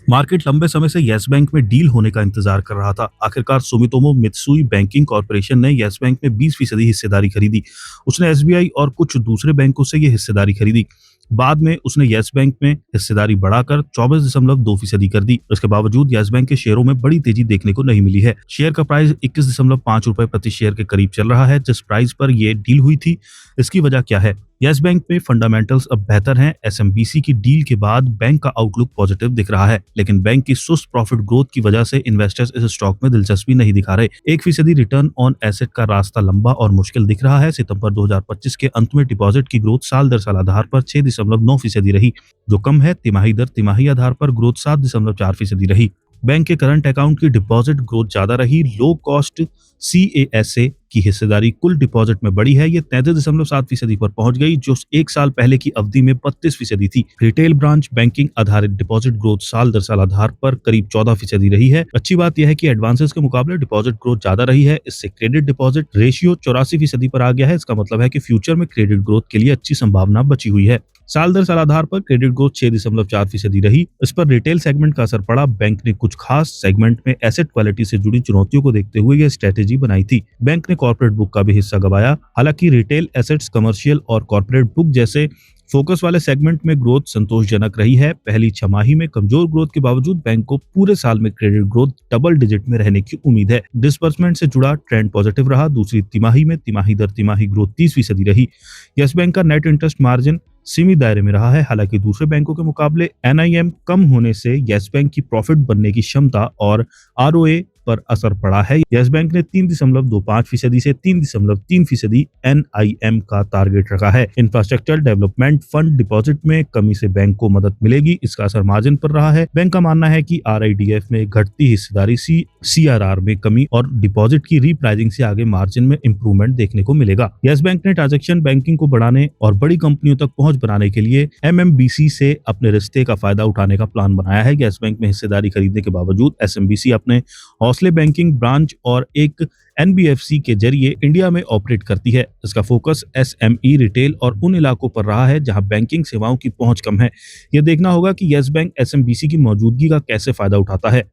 Market लंबे समय से येस बैंक में डील होने का इंतजार कर रहा था। आखिरकार सुमितोमो मित्सुई बैंकिंग कॉर्पोरेशन ने येस बैंक में 20% हिस्सेदारी खरीदी। उसने एसबीआई और कुछ दूसरे बैंकों से ये हिस्सेदारी खरीदी। बाद में उसने येस बैंक में हिस्सेदारी बढ़ाकर 24.2% कर दी। इसके बावजूद येस बैंक के शेयरों में बड़ी तेजी देखने को नहीं मिली है। शेयर का प्राइस 21.5 रुपए प्रति शेयर के करीब चल रहा है, जिस प्राइस पर यह डील हुई थी। इसकी वजह क्या है? येस बैंक में फंडामेंटल्स अब बेहतर हैं। एसएमबीसी की डील के बाद बैंक का आउटलुक पॉजिटिव दिख रहा है, लेकिन बैंक की सुस्त प्रॉफिट ग्रोथ की वजह से इन्वेस्टर्स इस स्टॉक में दिलचस्पी नहीं दिखा रहे। 1% रिटर्न ऑन एसेट का रास्ता लंबा और मुश्किल दिख रहा है। सितंबर 2025 के अंत में डिपॉजिट की ग्रोथ साल दर साल आधार पर 6.9% रही, जो कम है। तिमाही दर तिमाही आधार पर ग्रोथ 7.4% रही। बैंक के करंट अकाउंट की डिपॉजिट ग्रोथ ज्यादा रही। लो कॉस्ट सीएसए की हिस्सेदारी कुल डिपॉजिट में बढ़ी है। ये 33.7% पर पहुंच गई, जो एक साल पहले की अवधि में 32% थी। रिटेल ब्रांच बैंकिंग आधारित डिपॉजिट ग्रोथ साल दर साल आधार पर करीब 14% रही है। अच्छी बात यह है कि एडवांसेस के मुकाबले डिपॉजिट ग्रोथ ज्यादा रही है। इससे क्रेडिट डिपॉजिट रेशियो 84% पर आ गया है। इसका मतलब है कि फ्यूचर में क्रेडिट ग्रोथ के लिए अच्छी संभावना बची हुई है। साल दर साल आधार पर क्रेडिट ग्रोथ 6.4% रही। इस पर रिटेल सेगमेंट का असर पड़ा। बैंक ने कुछ खास सेगमेंट में एसेट क्वालिटी से जुड़ी चुनौतियों को देखते हुए यह स्ट्रेटेजी बनाई थी। बैंक ने कॉर्पोरेट बुक का भी हिस्सा गंवाया। हालांकि रिटेल एसेट्स, कमर्शियल और कॉर्पोरेट बुक जैसे फोकस वाले सेगमेंट में ग्रोथ संतोषजनक रही है। पहली छमाही में कमजोर ग्रोथ के बावजूद बैंक को पूरे साल में क्रेडिट ग्रोथ डबल डिजिट में रहने की उम्मीद है। डिसबर्समेंट से जुड़ा ट्रेंड पॉजिटिव रहा। दूसरी तिमाही में तिमाही दर तिमाही ग्रोथ 30% रही। यस बैंक का नेट इंटरेस्ट मार्जिन सीमित दायरे में रहा है। हालांकि दूसरे बैंकों के मुकाबले एनआईएम कम होने से यस बैंक की प्रॉफिट बनने की क्षमता और आरओए पर असर पड़ा है। यस बैंक ने 3.25% से 3.3% एनआईएम का टारगेट रखा है। इंफ्रास्ट्रक्चर डेवलपमेंट फंड डिपॉजिट में कमी से बैंक को मदद मिलेगी। इसका असर मार्जिन पर रहा है। बैंक का मानना है कि आरआईडीएफ में घटती हिस्सेदारी, सीआरआर में कमी और डिपॉजिट की रीप्राइसिंग से आगे मार्जिन में इंप्रूवमेंट देखने को मिलेगा। यस बैंक ने ट्रांजैक्शन बैंकिंग को बढ़ाने और बड़ी कंपनियों तक पहुंच बनाने के लिए एमएमबीसी से अपने रिश्ते का फायदा उठाने का प्लान बनाया है। यस बैंक में हिस्सेदारी खरीदने के बावजूद एसएमबीसी अपने हौसले बैंकिंग ब्रांच और एक एनबीएफसी के जरिए इंडिया में ऑपरेट करती है। इसका फोकस एसएमई, रिटेल और उन इलाकों पर रहा है जहां बैंकिंग सेवाओं की पहुंच कम है। यह देखना होगा कि यस बैंक एसएमबीसी की मौजूदगी का कैसे फायदा उठाता है।